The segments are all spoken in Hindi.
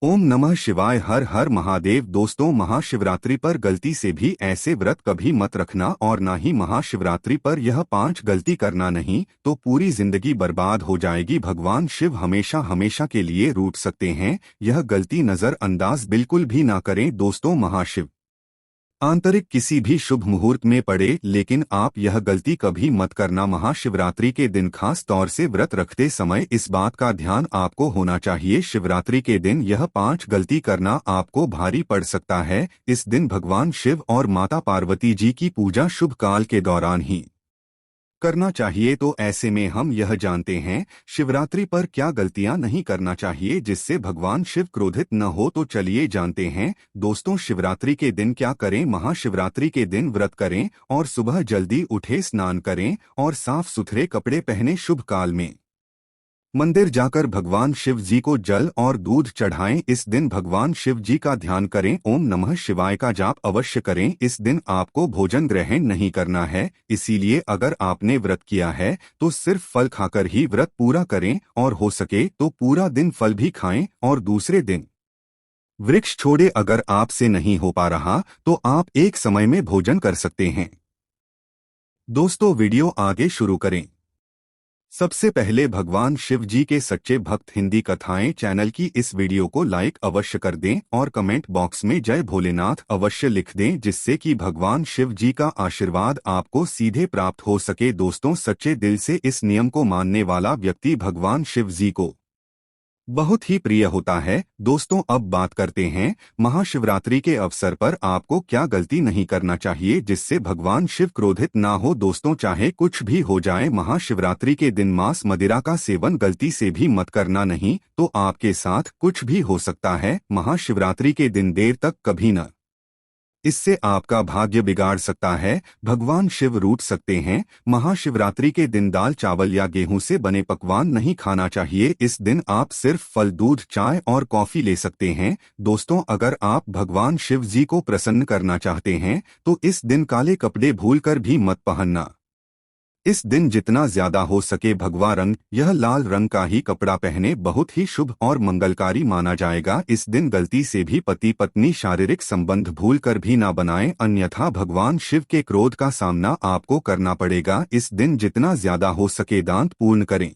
ओम नमः शिवाय। हर हर महादेव। दोस्तों, महाशिवरात्रि पर गलती से भी ऐसे व्रत कभी मत रखना और ना ही महाशिवरात्रि पर यह 5 गलती करना, नहीं तो पूरी जिंदगी बर्बाद हो जाएगी। भगवान शिव हमेशा हमेशा के लिए रूठ सकते हैं। यह गलती नजरअंदाज बिल्कुल भी ना करें दोस्तों। महाशिव आंतरिक किसी भी शुभ मुहूर्त में पड़े, लेकिन आप यह गलती कभी मत करना महाशिवरात्रि के दिन, खास तौर से व्रत रखते समय इस बात का ध्यान आपको होना चाहिए। शिवरात्रि के दिन यह 5 गलती करना आपको भारी पड़ सकता है। इस दिन भगवान शिव और माता पार्वती जी की पूजा शुभ काल के दौरान ही करना चाहिए। तो ऐसे में हम यह जानते हैं शिवरात्रि पर क्या गलतियां नहीं करना चाहिए जिससे भगवान शिव क्रोधित न हो। तो चलिए जानते हैं दोस्तों, शिवरात्रि के दिन क्या करें। महाशिवरात्रि के दिन व्रत करें और सुबह जल्दी उठे, स्नान करें और साफ सुथरे कपड़े पहने शुभ काल में मंदिर जाकर भगवान शिव जी को जल और दूध चढ़ाएं। इस दिन भगवान शिव जी का ध्यान करें। ओम नमः शिवाय का जाप अवश्य करें। इस दिन आपको भोजन ग्रहण नहीं करना है, इसीलिए अगर आपने व्रत किया है तो सिर्फ फल खाकर ही व्रत पूरा करें और हो सके तो पूरा दिन फल भी खाएं और दूसरे दिन वृक्ष छोड़े। अगर आपसे नहीं हो पा रहा तो आप एक समय में भोजन कर सकते हैं। दोस्तों, वीडियो आगे शुरू करें। सबसे पहले भगवान शिव जी के सच्चे भक्त हिंदी कथाएं चैनल की इस वीडियो को लाइक अवश्य कर दें और कमेंट बॉक्स में जय भोलेनाथ अवश्य लिख दें, जिससे कि भगवान शिव जी का आशीर्वाद आपको सीधे प्राप्त हो सके। दोस्तों, सच्चे दिल से इस नियम को मानने वाला व्यक्ति भगवान शिव जी को बहुत ही प्रिय होता है। दोस्तों, अब बात करते हैं महाशिवरात्रि के अवसर पर आपको क्या गलती नहीं करना चाहिए जिससे भगवान शिव क्रोधित ना हो। दोस्तों, चाहे कुछ भी हो जाए, महाशिवरात्रि के दिन मांस मदिरा का सेवन गलती से भी मत करना, नहीं तो आपके साथ कुछ भी हो सकता है। महाशिवरात्रि के दिन देर तक कभी न इससे आपका भाग्य बिगाड़ सकता है। भगवान शिव रूठ सकते हैं। महाशिवरात्रि के दिन दाल चावल या गेहूं से बने पकवान नहीं खाना चाहिए। इस दिन आप सिर्फ फल, दूध, चाय और कॉफी ले सकते हैं। दोस्तों, अगर आप भगवान शिव जी को प्रसन्न करना चाहते हैं तो इस दिन काले कपड़े भूलकर भी मत पहनना। इस दिन जितना ज्यादा हो सके भगवा रंग, यह लाल रंग का ही कपड़ा पहने, बहुत ही शुभ और मंगलकारी माना जाएगा। इस दिन गलती से भी पति पत्नी शारीरिक संबंध भूलकर भी ना बनाएं, अन्यथा भगवान शिव के क्रोध का सामना आपको करना पड़ेगा। इस दिन जितना ज्यादा हो सके दान पूर्ण करें।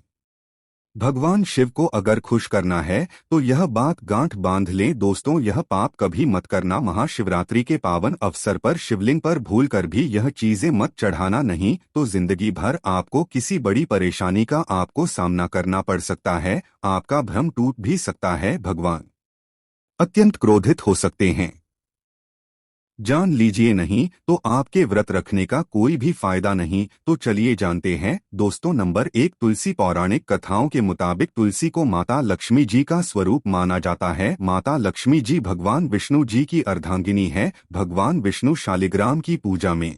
भगवान शिव को अगर खुश करना है तो यह बात गांठ बांध लें। दोस्तों, यह पाप कभी मत करना। महाशिवरात्रि के पावन अवसर पर शिवलिंग पर भूलकर भी यह चीजें मत चढ़ाना, नहीं तो जिंदगी भर आपको किसी बड़ी परेशानी का आपको सामना करना पड़ सकता है। आपका भ्रम टूट भी सकता है। भगवान अत्यंत क्रोधित हो सकते हैं। जान लीजिए, नहीं तो आपके व्रत रखने का कोई भी फायदा नहीं। तो चलिए जानते हैं दोस्तों। नंबर 1, तुलसी। पौराणिक कथाओं के मुताबिक तुलसी को माता लक्ष्मी जी का स्वरूप माना जाता है। माता लक्ष्मी जी भगवान विष्णु जी की अर्धांगिनी है। भगवान विष्णु शालिग्राम की पूजा में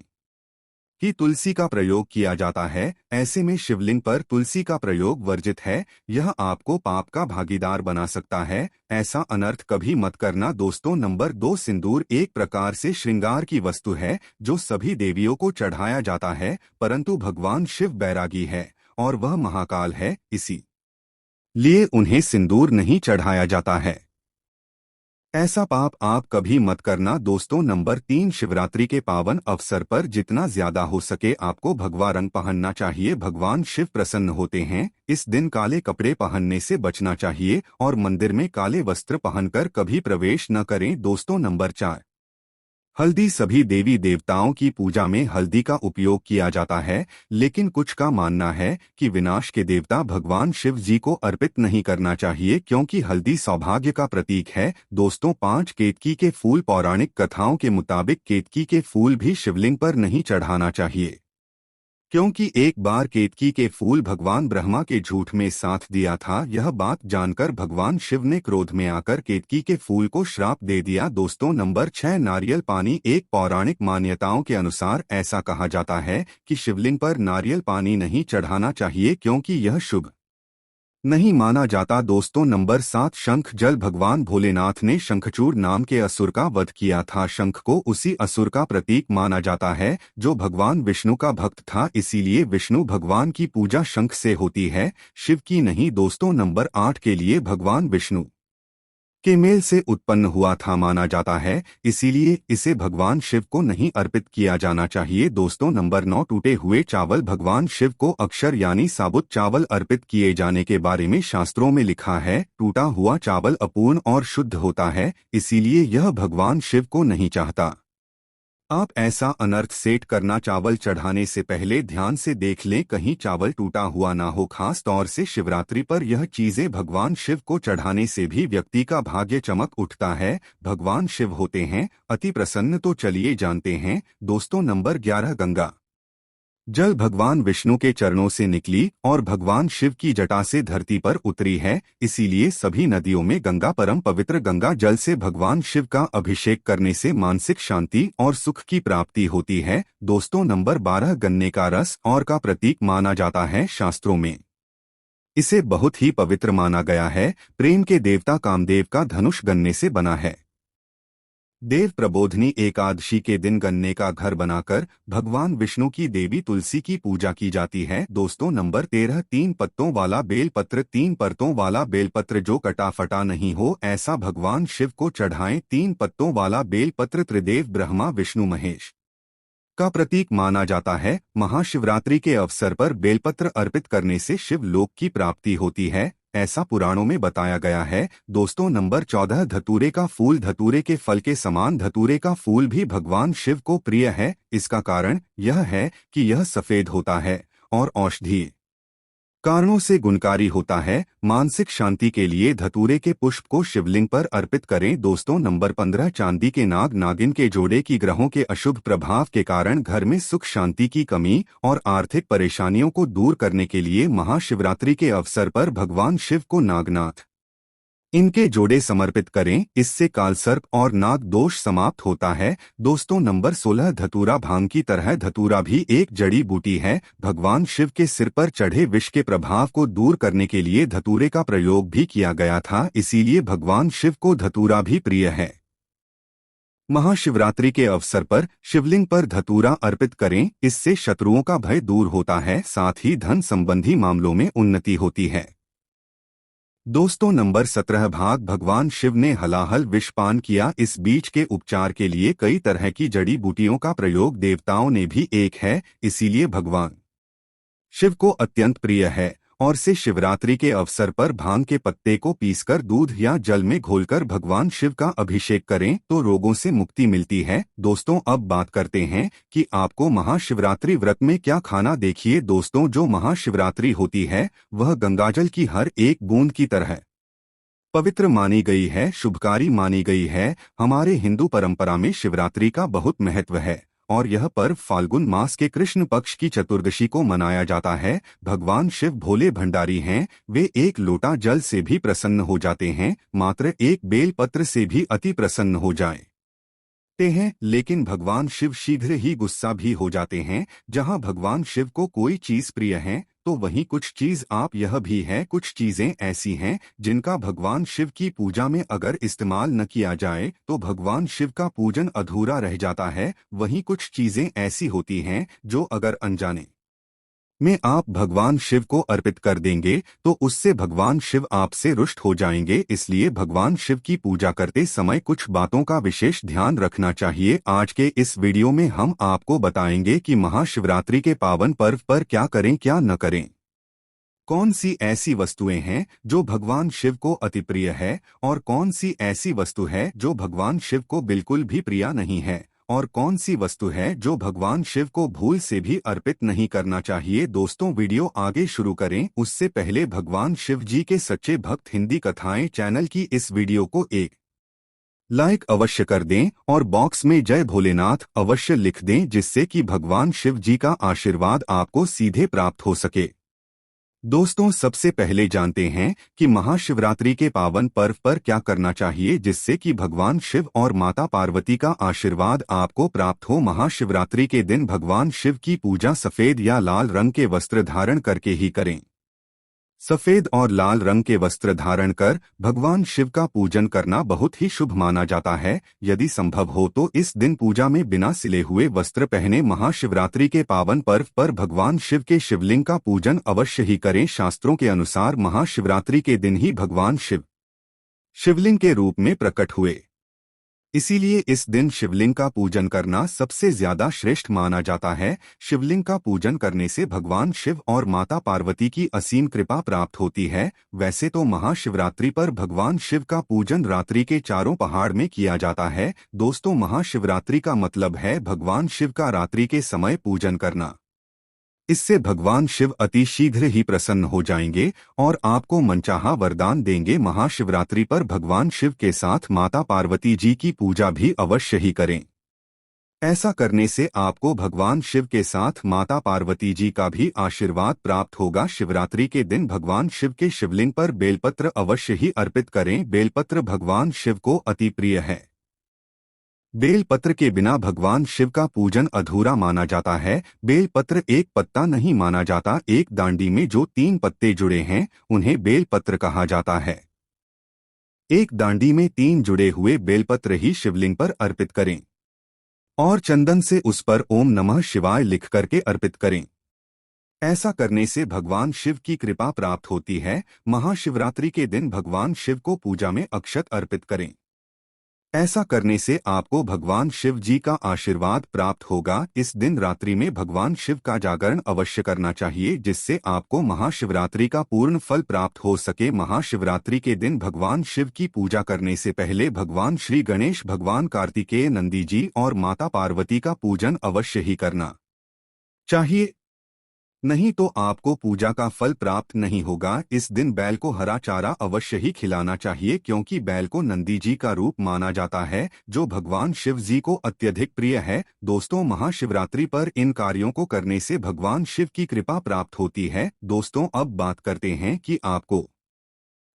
कि तुलसी का प्रयोग किया जाता है। ऐसे में शिवलिंग पर तुलसी का प्रयोग वर्जित है। यह आपको पाप का भागीदार बना सकता है। ऐसा अनर्थ कभी मत करना। दोस्तों, नंबर 2, सिंदूर एक प्रकार से श्रृंगार की वस्तु है जो सभी देवियों को चढ़ाया जाता है, परंतु भगवान शिव बैरागी है और वह महाकाल है, इसी लिए उन्हें सिंदूर नहीं चढ़ाया जाता है। ऐसा पाप आप कभी मत करना। दोस्तों, नंबर 3, शिवरात्रि के पावन अवसर पर जितना ज्यादा हो सके आपको भगवा रंग पहनना चाहिए। भगवान शिव प्रसन्न होते हैं। इस दिन काले कपड़े पहनने से बचना चाहिए और मंदिर में काले वस्त्र पहनकर कभी प्रवेश न करें। दोस्तों, नंबर 4, हल्दी। सभी देवी देवताओं की पूजा में हल्दी का उपयोग किया जाता है, लेकिन कुछ का मानना है कि विनाश के देवता भगवान शिव जी को अर्पित नहीं करना चाहिए, क्योंकि हल्दी सौभाग्य का प्रतीक है। दोस्तों, 5, केतकी के फूल। पौराणिक कथाओं के मुताबिक केतकी के फूल भी शिवलिंग पर नहीं चढ़ाना चाहिए, क्योंकि एक बार केतकी के फूल भगवान ब्रह्मा के झूठ में साथ दिया था। यह बात जानकर भगवान शिव ने क्रोध में आकर केतकी के फूल को श्राप दे दिया। दोस्तों, नंबर 6, नारियल पानी। एक पौराणिक मान्यताओं के अनुसार ऐसा कहा जाता है कि शिवलिंग पर नारियल पानी नहीं चढ़ाना चाहिए, क्योंकि यह शुभ नहीं माना जाता। दोस्तों, नंबर 7, शंख जल। भगवान भोलेनाथ ने शंखचूड़ नाम के असुर का वध किया था। शंख को उसी असुर का प्रतीक माना जाता है जो भगवान विष्णु का भक्त था, इसीलिए विष्णु भगवान की पूजा शंख से होती है, शिव की नहीं। दोस्तों, नंबर 8 के लिए भगवान विष्णु के मेल से उत्पन्न हुआ था माना जाता है, इसीलिए इसे भगवान शिव को नहीं अर्पित किया जाना चाहिए। दोस्तों नंबर 9, टूटे हुए चावल। भगवान शिव को अक्षर यानी साबुत चावल अर्पित किए जाने के बारे में शास्त्रों में लिखा है, टूटा हुआ चावल अपूर्ण और शुद्ध होता है, इसीलिए यह भगवान शिव को नहीं चाहता। आप ऐसा अनर्थ सेट करना, चावल चढ़ाने से पहले ध्यान से देख लें कहीं चावल टूटा हुआ ना हो। खास तौर से शिवरात्रि पर यह चीजें भगवान शिव को चढ़ाने से भी व्यक्ति का भाग्य चमक उठता है। भगवान शिव होते हैं अति प्रसन्न। तो चलिए जानते हैं। दोस्तों नंबर 11, गंगा जल भगवान विष्णु के चरणों से निकली और भगवान शिव की जटा से धरती पर उतरी है, इसीलिए सभी नदियों में गंगा परम पवित्र। गंगा जल से भगवान शिव का अभिषेक करने से मानसिक शांति और सुख की प्राप्ति होती है। दोस्तों नंबर 12, गन्ने का रस और का प्रतीक माना जाता है। शास्त्रों में इसे बहुत ही पवित्र माना गया है। प्रेम के देवता कामदेव का धनुष गन्ने से बना है। देव प्रबोधनी एकादशी के दिन गन्ने का घर बनाकर भगवान विष्णु की देवी तुलसी की पूजा की जाती है। दोस्तों नंबर 13, 3 पत्तों वाला बेलपत्र। 3 परतों वाला बेलपत्र जो कटा फटा नहीं हो, ऐसा भगवान शिव को चढ़ाएं। 3 पत्तों वाला बेलपत्र त्रिदेव ब्रह्मा विष्णु महेश का प्रतीक माना जाता है। महाशिवरात्रि के अवसर पर बेलपत्र अर्पित करने से शिव लोक की प्राप्ति होती है, ऐसा पुराणों में बताया गया है। दोस्तों नंबर 14, धतूरे का फूल। धतूरे के फल के समान धतूरे का फूल भी भगवान शिव को प्रिय है। इसका कारण यह है कि यह सफेद होता है और औषधीय कारणों से गुणकारी होता है। मानसिक शांति के लिए धतूरे के पुष्प को शिवलिंग पर अर्पित करें। दोस्तों नंबर 15, चांदी के नाग नागिन के जोड़े की ग्रहों के अशुभ प्रभाव के कारण घर में सुख शांति की कमी और आर्थिक परेशानियों को दूर करने के लिए महाशिवरात्रि के अवसर पर भगवान शिव को नागनाथ इनके जोड़े समर्पित करें, इससे कालसर्प और नाग दोष समाप्त होता है। दोस्तों नंबर 16, धतूरा। भांग की तरह धतूरा भी एक जड़ी बूटी है। भगवान शिव के सिर पर चढ़े विष के प्रभाव को दूर करने के लिए धतूरे का प्रयोग भी किया गया था, इसीलिए भगवान शिव को धतूरा भी प्रिय है। महाशिवरात्रि के अवसर पर शिवलिंग पर धतूरा अर्पित करें, इससे शत्रुओं का भय दूर होता है, साथ ही धन संबंधी मामलों में उन्नति होती है। दोस्तों नंबर 17, भाग। भगवान शिव ने हलाहल विषपान किया। इस बीज के उपचार के लिए कई तरह की जड़ी बूटियों का प्रयोग देवताओं ने भी एक है, इसीलिए भगवान शिव को अत्यंत प्रिय है और से शिवरात्रि के अवसर पर भांग के पत्ते को पीसकर दूध या जल में घोलकर भगवान शिव का अभिषेक करें तो रोगों से मुक्ति मिलती है। दोस्तों अब बात करते हैं कि आपको महाशिवरात्रि व्रत में क्या खाना। देखिए दोस्तों, जो महाशिवरात्रि होती है वह गंगाजल की हर एक बूंद की तरह पवित्र मानी गई है, शुभकारी मानी गई है। हमारे हिंदू परंपरा में शिवरात्रि का बहुत महत्व है और यह पर्व फाल्गुन मास के कृष्ण पक्ष की चतुर्दशी को मनाया जाता है। भगवान शिव भोले भंडारी हैं, वे एक लोटा जल से भी प्रसन्न हो जाते हैं, मात्र एक बेल पत्र से भी अति प्रसन्न हो जाते हैं। लेकिन भगवान शिव शीघ्र ही गुस्सा भी हो जाते हैं। जहां भगवान शिव को कोई चीज प्रिय है तो वहीं कुछ चीज आप यह भी है, कुछ चीजें ऐसी हैं जिनका भगवान शिव की पूजा में अगर इस्तेमाल न किया जाए तो भगवान शिव का पूजन अधूरा रह जाता है। वहीं कुछ चीजें ऐसी होती हैं जो अगर अनजाने में आप भगवान शिव को अर्पित कर देंगे तो उससे भगवान शिव आपसे रुष्ट हो जाएंगे। इसलिए भगवान शिव की पूजा करते समय कुछ बातों का विशेष ध्यान रखना चाहिए। आज के इस वीडियो में हम आपको बताएंगे कि महाशिवरात्रि के पावन पर्व पर क्या करें क्या न करें, कौन सी ऐसी वस्तुएं हैं जो भगवान शिव को अति प्रिय है और कौन सी ऐसी वस्तु है जो भगवान शिव को बिल्कुल भी प्रिय नहीं है, और कौन सी वस्तु है जो भगवान शिव को भूल से भी अर्पित नहीं करना चाहिए। दोस्तों वीडियो आगे शुरू करें उससे पहले भगवान शिव जी के सच्चे भक्त हिंदी कथाएं चैनल की इस वीडियो को एक लाइक अवश्य कर दें और बॉक्स में जय भोलेनाथ अवश्य लिख दें, जिससे कि भगवान शिव जी का आशीर्वाद आपको सीधे प्राप्त हो सके। दोस्तों सबसे पहले जानते हैं कि महाशिवरात्रि के पावन पर्व पर क्या करना चाहिए जिससे कि भगवान शिव और माता पार्वती का आशीर्वाद आपको प्राप्त हो। महाशिवरात्रि के दिन भगवान शिव की पूजा सफेद या लाल रंग के वस्त्र धारण करके ही करें। सफेद और लाल रंग के वस्त्र धारण कर भगवान शिव का पूजन करना बहुत ही शुभ माना जाता है। यदि संभव हो तो इस दिन पूजा में बिना सिले हुए वस्त्र पहने महाशिवरात्रि के पावन पर्व पर भगवान शिव के शिवलिंग का पूजन अवश्य ही करें। शास्त्रों के अनुसार महाशिवरात्रि के दिन ही भगवान शिव शिवलिंग के रूप में प्रकट हुए। इसीलिए इस दिन शिवलिंग का पूजन करना सबसे ज्यादा श्रेष्ठ माना जाता है। शिवलिंग का पूजन करने से भगवान शिव और माता पार्वती की असीम कृपा प्राप्त होती है। वैसे तो महाशिवरात्रि पर भगवान शिव का पूजन रात्रि के चारों पहाड़ में किया जाता है। दोस्तों, महाशिवरात्रि का मतलब है भगवान शिव का रात्रि के समय पूजन करना। इससे भगवान शिव अति शीघ्र ही प्रसन्न हो जाएंगे और आपको मनचाहा वरदान देंगे। महाशिवरात्रि पर भगवान शिव के साथ माता पार्वती जी की पूजा भी अवश्य ही करें। ऐसा करने से आपको भगवान शिव के साथ माता पार्वती जी का भी आशीर्वाद प्राप्त होगा। शिवरात्रि के दिन भगवान शिव के शिवलिंग पर बेलपत्र अवश्य ही अर्पित करें। बेलपत्र भगवान शिव को अति प्रिय है। बेलपत्र के बिना भगवान शिव का पूजन अधूरा माना जाता है। बेलपत्र एक पत्ता नहीं माना जाता। एक डांडी में जो 3 पत्ते जुड़े हैं उन्हें बेलपत्र कहा जाता है। एक डांडी में 3 जुड़े हुए बेलपत्र ही शिवलिंग पर अर्पित करें और चंदन से उस पर ओम नमः शिवाय लिख करके अर्पित करें। ऐसा करने से भगवान शिव की कृपा प्राप्त होती है। महाशिवरात्रि के दिन भगवान शिव को पूजा में अक्षत अर्पित करें। ऐसा करने से आपको भगवान शिव जी का आशीर्वाद प्राप्त होगा। इस दिन रात्रि में भगवान शिव का जागरण अवश्य करना चाहिए, जिससे आपको महाशिवरात्रि का पूर्ण फल प्राप्त हो सके। महाशिवरात्रि के दिन भगवान शिव की पूजा करने से पहले भगवान श्री गणेश, भगवान कार्तिकेय, नंदी जी और माता पार्वती का पूजन अवश्य ही करना चाहिए। नहीं तो आपको पूजा का फल प्राप्त नहीं होगा। इस दिन बैल को हरा चारा अवश्य ही खिलाना चाहिए, क्योंकि बैल को नंदी जी का रूप माना जाता है, जो भगवान शिव जी को अत्यधिक प्रिय है। दोस्तों, महाशिवरात्रि पर इन कार्यों को करने से भगवान शिव की कृपा प्राप्त होती है। दोस्तों, अब बात करते हैं कि आपको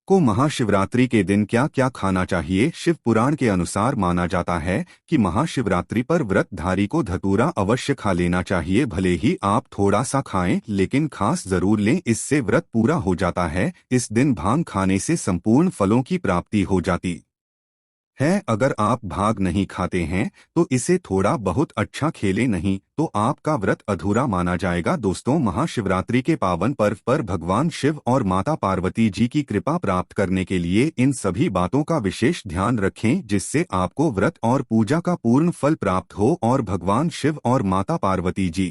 महाशिवरात्रि के दिन क्या क्या खाना चाहिए। शिव पुराण के अनुसार माना जाता है कि महाशिवरात्रि पर व्रतधारी को धतूरा अवश्य खा लेना चाहिए। भले ही आप थोड़ा सा खाएं, लेकिन खास जरूर लें, इससे व्रत पूरा हो जाता है। इस दिन भांग खाने से संपूर्ण फलों की प्राप्ति हो जाती है। अगर आप भाग नहीं खाते हैं तो इसे थोड़ा बहुत अच्छा खेलें, नहीं तो आपका व्रत अधूरा माना जाएगा। दोस्तों, महाशिवरात्रि के पावन पर्व पर भगवान शिव और माता पार्वती जी की कृपा प्राप्त करने के लिए इन सभी बातों का विशेष ध्यान रखें, जिससे आपको व्रत और पूजा का पूर्ण फल प्राप्त हो और भगवान शिव और माता पार्वती जी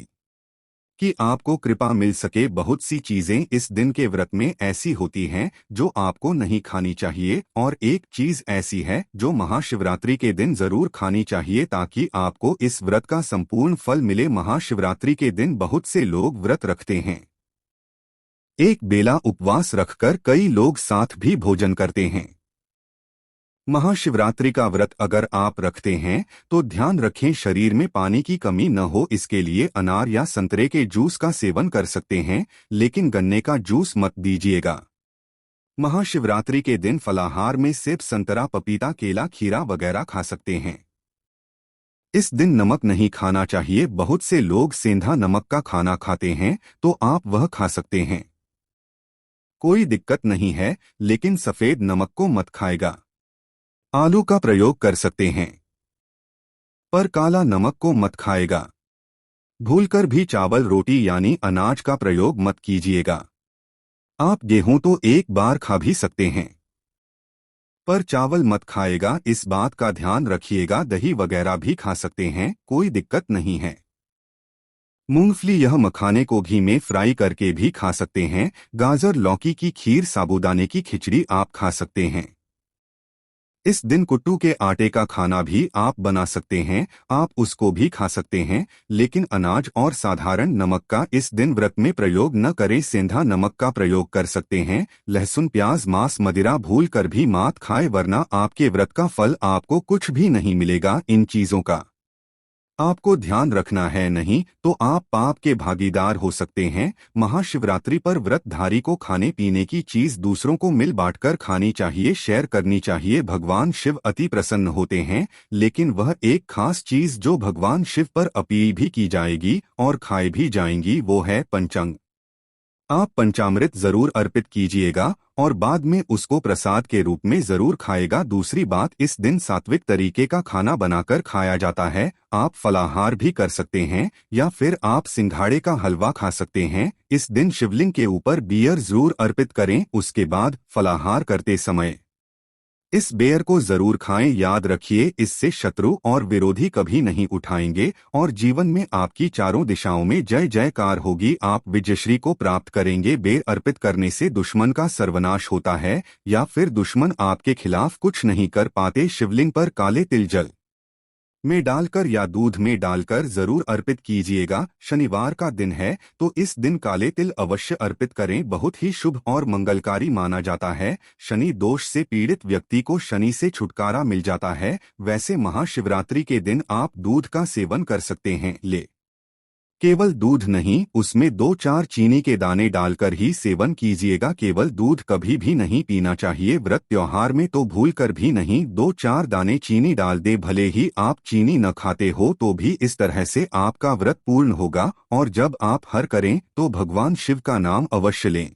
कि आपको कृपा मिल सके। बहुत सी चीजें इस दिन के व्रत में ऐसी होती हैं जो आपको नहीं खानी चाहिए, और एक चीज ऐसी है जो महाशिवरात्रि के दिन जरूर खानी चाहिए, ताकि आपको इस व्रत का संपूर्ण फल मिले। महाशिवरात्रि के दिन बहुत से लोग व्रत रखते हैं। एक बेला उपवास रखकर कई लोग साथ भी भोजन करते हैं। महाशिवरात्रि का व्रत अगर आप रखते हैं तो ध्यान रखें शरीर में पानी की कमी न हो। इसके लिए अनार या संतरे के जूस का सेवन कर सकते हैं, लेकिन गन्ने का जूस मत दीजिएगा। महाशिवरात्रि के दिन फलाहार में सेब, संतरा, पपीता, केला, खीरा वगैरह खा सकते हैं। इस दिन नमक नहीं खाना चाहिए। बहुत से लोग सेंधा नमक का खाना खाते हैं, तो आप वह खा सकते हैं, कोई दिक्कत नहीं है, लेकिन सफेद नमक को मत खाएगा। आलू का प्रयोग कर सकते हैं, पर काला नमक को मत खाएगा। भूलकर भी चावल, रोटी यानी अनाज का प्रयोग मत कीजिएगा। आप गेहूं तो एक बार खा भी सकते हैं, पर चावल मत खाएगा, इस बात का ध्यान रखिएगा। दही वगैरह भी खा सकते हैं, कोई दिक्कत नहीं है। मूंगफली यह मखाने को घी में फ्राई करके भी खा सकते हैं। गाजर, लौकी की खीर, साबूदाने की खिचड़ी आप खा सकते हैं। इस दिन कुट्टू के आटे का खाना भी आप बना सकते हैं, आप उसको भी खा सकते हैं, लेकिन अनाज और साधारण नमक का इस दिन व्रत में प्रयोग न करें। सेंधा नमक का प्रयोग कर सकते हैं। लहसुन, प्याज, मांस, मदिरा भूल कर भी मत खाएं, वरना आपके व्रत का फल आपको कुछ भी नहीं मिलेगा। इन चीजों का आपको ध्यान रखना है, नहीं तो आप पाप के भागीदार हो सकते हैं। महाशिवरात्रि पर व्रतधारी को खाने पीने की चीज दूसरों को मिल बांटकर खानी चाहिए, शेयर करनी चाहिए। भगवान शिव अति प्रसन्न होते हैं, लेकिन वह एक खास चीज जो भगवान शिव पर अपील भी की जाएगी और खाए भी जाएंगी, वो है पंचांग। आप पंचामृत जरूर अर्पित कीजिएगा और बाद में उसको प्रसाद के रूप में जरूर खाएगा। दूसरी बात, इस दिन सात्विक तरीके का खाना बनाकर खाया जाता है। आप फलाहार भी कर सकते हैं या फिर आप सिंघाड़े का हलवा खा सकते हैं। इस दिन शिवलिंग के ऊपर बियर जरूर अर्पित करें। उसके बाद फलाहार करते समय इस बेर को जरूर खाएं, याद रखिए इससे शत्रु और विरोधी कभी नहीं उठाएंगे और जीवन में आपकी चारों दिशाओं में जय जयकार होगी। आप विजयश्री को प्राप्त करेंगे। बेर अर्पित करने से दुश्मन का सर्वनाश होता है या फिर दुश्मन आपके खिलाफ कुछ नहीं कर पाते। शिवलिंग पर काले तिल जल में डालकर या दूध में डालकर जरूर अर्पित कीजिएगा। शनिवार का दिन है तो इस दिन काले तिल अवश्य अर्पित करें, बहुत ही शुभ और मंगलकारी माना जाता है। शनि दोष से पीड़ित व्यक्ति को शनि से छुटकारा मिल जाता है। वैसे महाशिवरात्रि के दिन आप दूध का सेवन कर सकते हैं, केवल दूध नहीं, उसमें 2-4 चीनी के दाने डालकर ही सेवन कीजिएगा। केवल दूध कभी भी नहीं पीना चाहिए। व्रत त्योहार में तो भूल कर भी नहीं 2-4 दाने चीनी डाल दे। भले ही आप चीनी न खाते हो तो भी इस तरह से आपका व्रत पूर्ण होगा। और जब आप हर करें तो भगवान शिव का नाम अवश्य लें।